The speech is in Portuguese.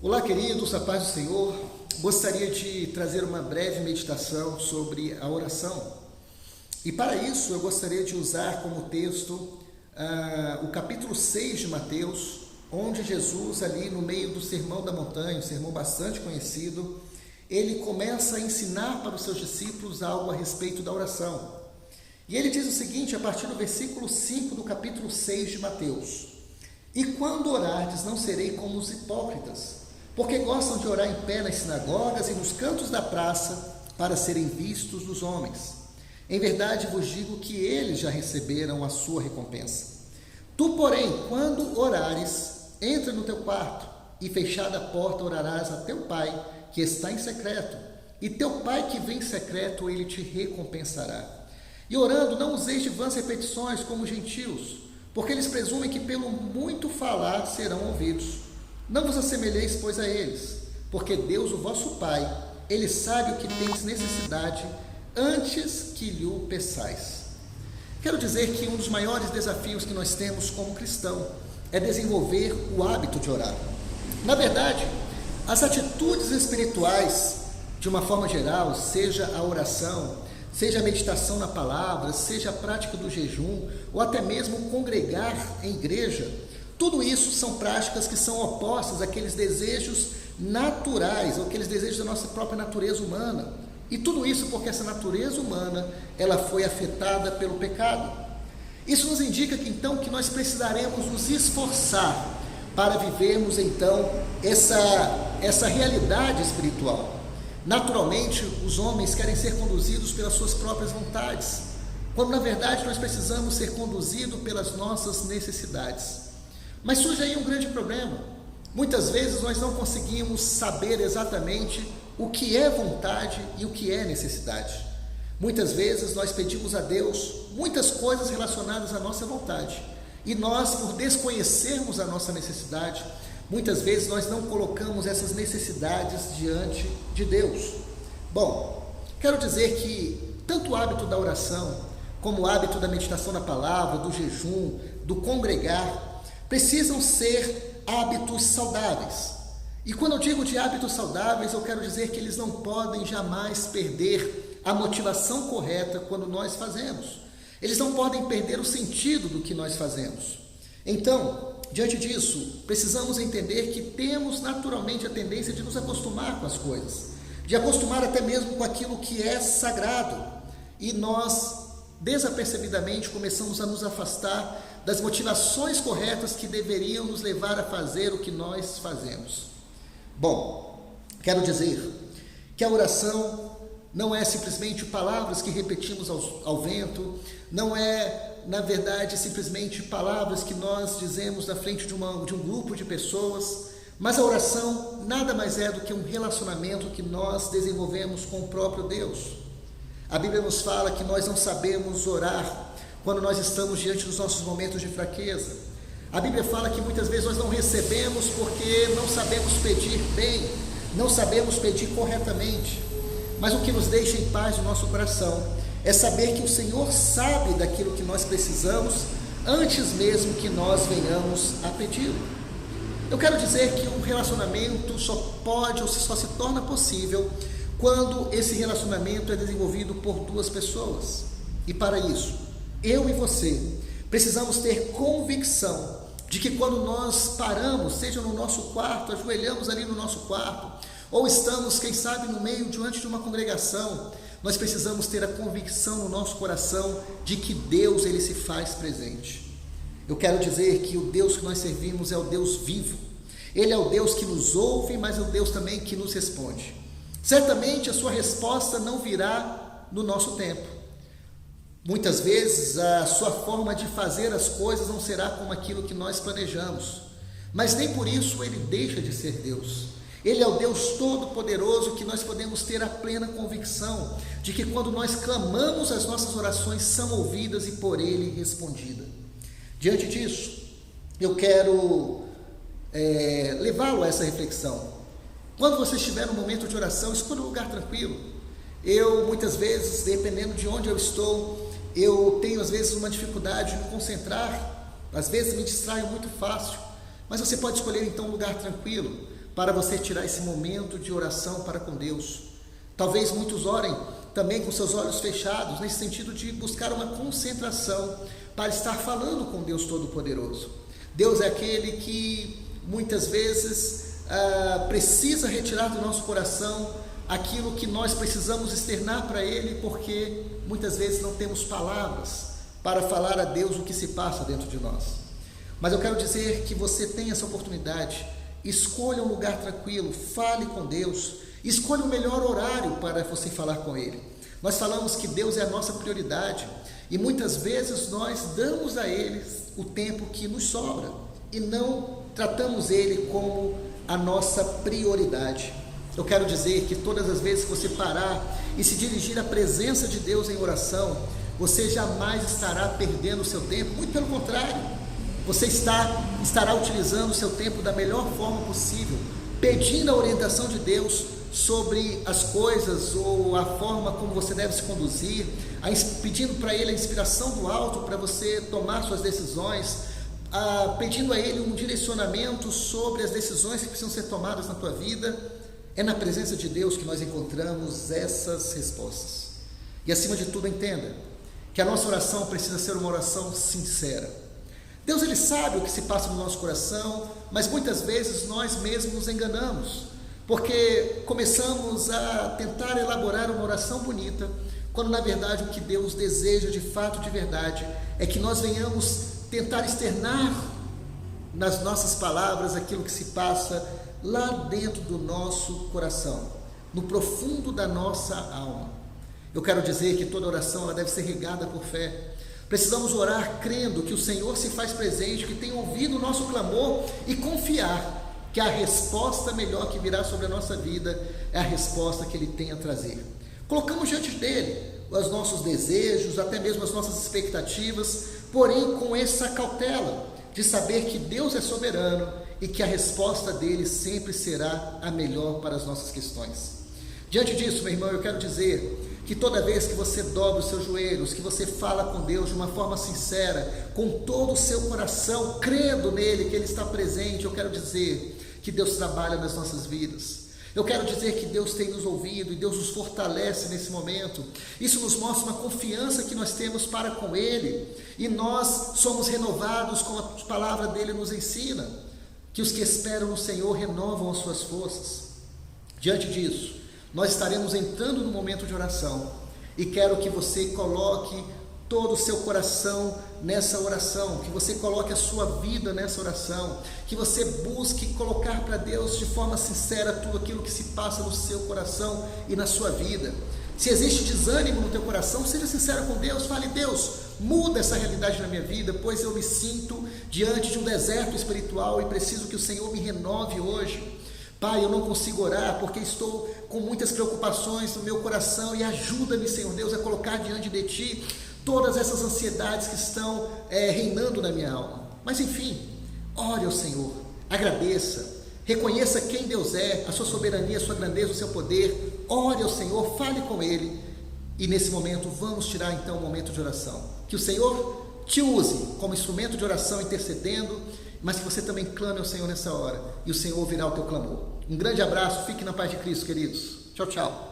Olá, queridos, a paz do Senhor. Gostaria de trazer uma breve meditação sobre a oração. E para isso eu gostaria de usar como texto o capítulo 6 de Mateus, onde Jesus, ali no meio do Sermão da Montanha, um sermão bastante conhecido, ele começa a ensinar para os seus discípulos algo a respeito da oração. E ele diz o seguinte, a partir do versículo 5 do capítulo 6 de Mateus: E quando orardes, não serei como os hipócritas, porque gostam de orar em pé nas sinagogas e nos cantos da praça, para serem vistos dos homens. Em verdade vos digo que eles já receberam a sua recompensa. Tu, porém, quando orares, entra no teu quarto, e fechada a porta orarás a teu Pai, que está em secreto, e teu Pai que vem em secreto, ele te recompensará. E orando, não useis de vãs repetições como os gentios, porque eles presumem que pelo muito falar serão ouvidos. Não vos assemelheis, pois, a eles, porque Deus, o vosso Pai, ele sabe o que tendes necessidade antes que lhe o peçais. Quero dizer que um dos maiores desafios que nós temos como cristão é desenvolver o hábito de orar. Na verdade, as atitudes espirituais, de uma forma geral, seja a oração, seja a meditação na palavra, seja a prática do jejum, ou até mesmo congregar em igreja, tudo isso são práticas que são opostas àqueles desejos naturais, ou aqueles desejos da nossa própria natureza humana. E tudo isso porque essa natureza humana, ela foi afetada pelo pecado. Isso nos indica que então que nós precisaremos nos esforçar para vivermos então essa realidade espiritual. Naturalmente, os homens querem ser conduzidos pelas suas próprias vontades, quando na verdade nós precisamos ser conduzidos pelas nossas necessidades. Mas surge aí um grande problema. Muitas vezes nós não conseguimos saber exatamente o que é vontade e o que é necessidade. Muitas vezes nós pedimos a Deus muitas coisas relacionadas à nossa vontade, e nós, por desconhecermos a nossa necessidade, muitas vezes nós não colocamos essas necessidades diante de Deus. Bom, quero dizer que tanto o hábito da oração, como o hábito da meditação na palavra, do jejum, do congregar, precisam ser hábitos saudáveis. E quando eu digo de hábitos saudáveis, eu quero dizer que eles não podem jamais perder a motivação correta quando nós fazemos. Eles não podem perder o sentido do que nós fazemos. Então, diante disso, precisamos entender que temos naturalmente a tendência de nos acostumar com as coisas, de acostumar até mesmo com aquilo que é sagrado, e nós, desapercebidamente, começamos a nos afastar das motivações corretas que deveriam nos levar a fazer o que nós fazemos. Bom, quero dizer que a oração não é simplesmente palavras que repetimos ao vento, não é, na verdade, simplesmente palavras que nós dizemos na frente de um grupo de pessoas, mas a oração nada mais é do que um relacionamento que nós desenvolvemos com o próprio Deus. A Bíblia nos fala que nós não sabemos orar quando nós estamos diante dos nossos momentos de fraqueza. A Bíblia fala que muitas vezes nós não recebemos porque não sabemos pedir bem, não sabemos pedir corretamente. Mas o que nos deixa em paz no nosso coração é saber que o Senhor sabe daquilo que nós precisamos antes mesmo que nós venhamos a pedi-lo. Eu quero dizer que um relacionamento só se torna possível quando esse relacionamento é desenvolvido por duas pessoas. E para isso, eu e você precisamos ter convicção de que quando nós paramos, seja no nosso quarto, ajoelhamos ali no nosso quarto, ou estamos, quem sabe, no meio, diante de uma congregação, nós precisamos ter a convicção no nosso coração de que Deus, ele se faz presente. Eu quero dizer que o Deus que nós servimos é o Deus vivo. Ele é o Deus que nos ouve, mas é o Deus também que nos responde. Certamente a sua resposta não virá no nosso tempo. Muitas vezes a sua forma de fazer as coisas não será como aquilo que nós planejamos, mas nem por isso ele deixa de ser Deus. Ele é o Deus Todo-Poderoso que nós podemos ter a plena convicção de que quando nós clamamos, as nossas orações são ouvidas e por ele respondidas. Diante disso, eu quero levá-lo a essa reflexão. Quando você estiver no momento de oração, escolha um lugar tranquilo. Eu, muitas vezes, dependendo de onde eu estou, eu tenho às vezes uma dificuldade de me concentrar, às vezes me distraio muito fácil, mas você pode escolher então um lugar tranquilo, para você tirar esse momento de oração para com Deus. Talvez muitos orem também com seus olhos fechados, nesse sentido de buscar uma concentração para estar falando com Deus Todo-Poderoso. Deus é aquele que muitas vezes precisa retirar do nosso coração aquilo que nós precisamos externar para Ele, porque muitas vezes não temos palavras para falar a Deus o que se passa dentro de nós. Mas eu quero dizer que você tem essa oportunidade. Escolha um lugar tranquilo, fale com Deus, escolha o melhor horário para você falar com Ele. Nós falamos que Deus é a nossa prioridade e muitas vezes nós damos a Ele o tempo que nos sobra e não tratamos Ele como a nossa prioridade. Eu quero dizer que todas as vezes que você parar e se dirigir à presença de Deus em oração, você jamais estará perdendo o seu tempo, muito pelo contrário. Você estará utilizando o seu tempo da melhor forma possível, pedindo a orientação de Deus sobre as coisas ou a forma como você deve se conduzir, pedindo para Ele a inspiração do alto para você tomar suas decisões, pedindo a Ele um direcionamento sobre as decisões que precisam ser tomadas na tua vida. É na presença de Deus que nós encontramos essas respostas. E acima de tudo, entenda que a nossa oração precisa ser uma oração sincera. Deus, Ele sabe o que se passa no nosso coração, mas muitas vezes nós mesmos nos enganamos, porque começamos a tentar elaborar uma oração bonita, quando na verdade o que Deus deseja de fato, de verdade, é que nós venhamos tentar externar nas nossas palavras aquilo que se passa lá dentro do nosso coração, no profundo da nossa alma. Eu quero dizer que toda oração ela deve ser regada por fé. Precisamos orar crendo que o Senhor se faz presente, que tem ouvido o nosso clamor e confiar que a resposta melhor que virá sobre a nossa vida é a resposta que Ele tem a trazer. Colocamos diante dEle os nossos desejos, até mesmo as nossas expectativas, porém com essa cautela de saber que Deus é soberano e que a resposta dEle sempre será a melhor para as nossas questões. Diante disso, meu irmão, eu quero dizer que toda vez que você dobra os seus joelhos, que você fala com Deus de uma forma sincera, com todo o seu coração, crendo nele, que Ele está presente, eu quero dizer que Deus trabalha nas nossas vidas. Eu quero dizer que Deus tem nos ouvido e Deus nos fortalece nesse momento. Isso nos mostra uma confiança que nós temos para com Ele e nós somos renovados como a palavra dEle nos ensina, que os que esperam no Senhor renovam as suas forças. Diante disso, nós estaremos entrando no momento de oração e quero que você coloque todo o seu coração nessa oração, que você coloque a sua vida nessa oração, que você busque colocar para Deus de forma sincera tudo aquilo que se passa no seu coração e na sua vida. Se existe desânimo no teu coração, seja sincero com Deus, fale: Deus, muda essa realidade na minha vida, pois eu me sinto diante de um deserto espiritual e preciso que o Senhor me renove hoje. Pai, eu não consigo orar porque estou com muitas preocupações no meu coração e ajuda-me, Senhor Deus, a colocar diante de Ti todas essas ansiedades que estão reinando na minha alma. Mas enfim, ore ao Senhor, agradeça, reconheça quem Deus é, a sua soberania, a sua grandeza, o seu poder. Ore ao Senhor, fale com Ele e nesse momento vamos tirar então um momento de oração. Que o Senhor te use como instrumento de oração intercedendo, mas que você também clame ao Senhor nessa hora e o Senhor ouvirá o teu clamor. Um grande abraço, fique na paz de Cristo, queridos. Tchau, tchau.